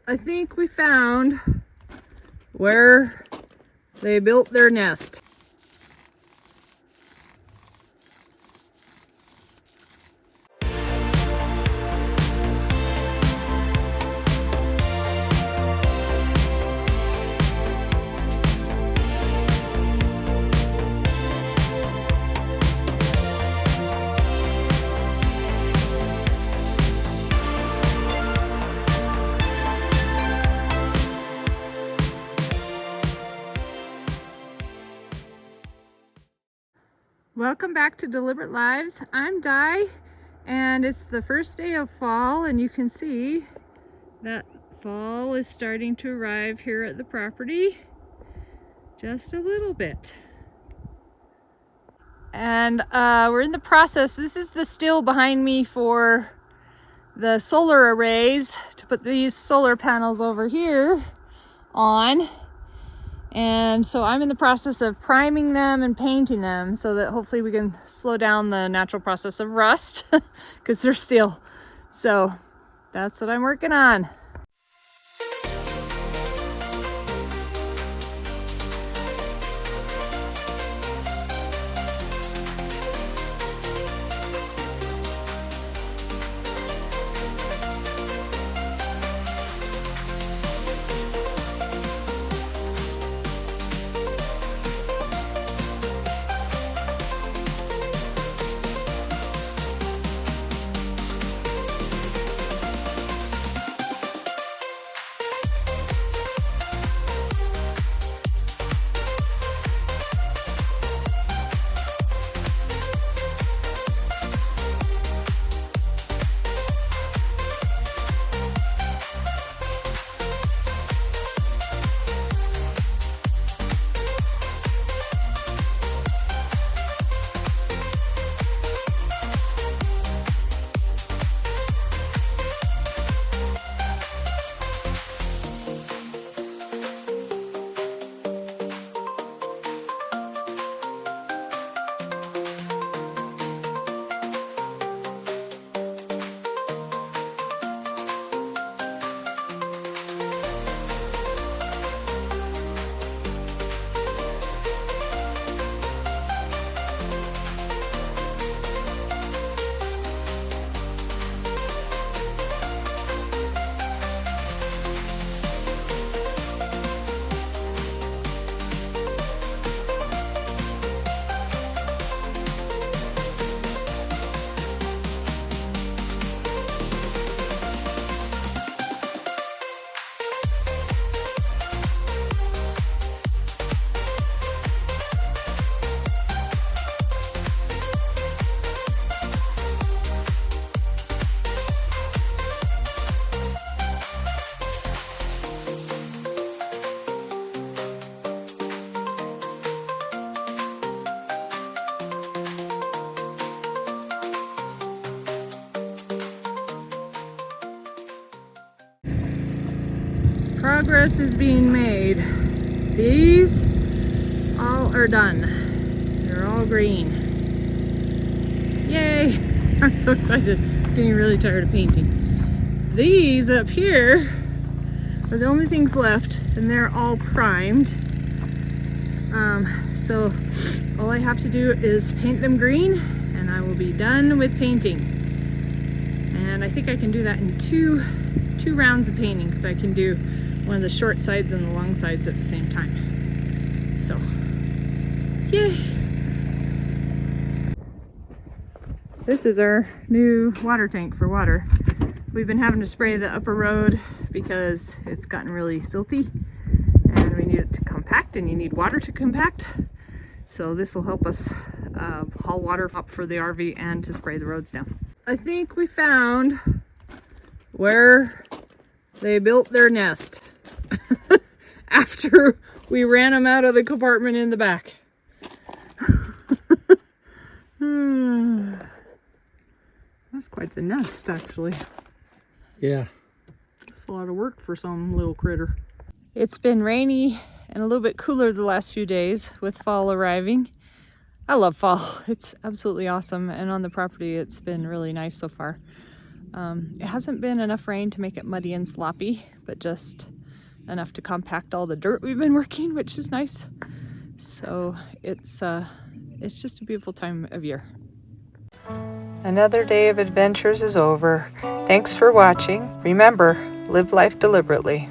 I think we found where they built their nest. Welcome back to Deliberate Lives. I'm Di, and it's the first day of fall, and you can see that fall is starting to arrive here at the property just a little bit. And we're in the process. This is the still behind me for the solar arrays to put these solar panels over here on. And so I'm in the process of priming them and painting them so that hopefully we can slow down the natural process of rust because they're steel. So that's what I'm working on. Progress is being made. These all are done. They're all green. Yay! I'm so excited. I'm getting really tired of painting. These up here are the only things left, and they're all primed. So all I have to do is paint them green, and I will be done with painting. And I think I can do that in two rounds of painting, because I can do one of the short sides and the long sides at the same time. So, yay! This is our new water tank for water. We've been having to spray the upper road because it's gotten really silty and we need it to compact, and you need water to compact. So this will help us haul water up for the RV and to spray the roads down. I think we found where they built their nest after we ran them out of the compartment in the back. That's quite the nest, actually. Yeah. It's a lot of work for some little critter. It's been rainy and a little bit cooler the last few days with fall arriving. I love fall. It's absolutely awesome, and on the property it's been really nice so far. It hasn't been enough rain to make it muddy and sloppy, but just enough to compact all the dirt we've been working, which is nice. So it's just a beautiful time of year. Another day of adventures is over. Thanks for watching. Remember, live life deliberately.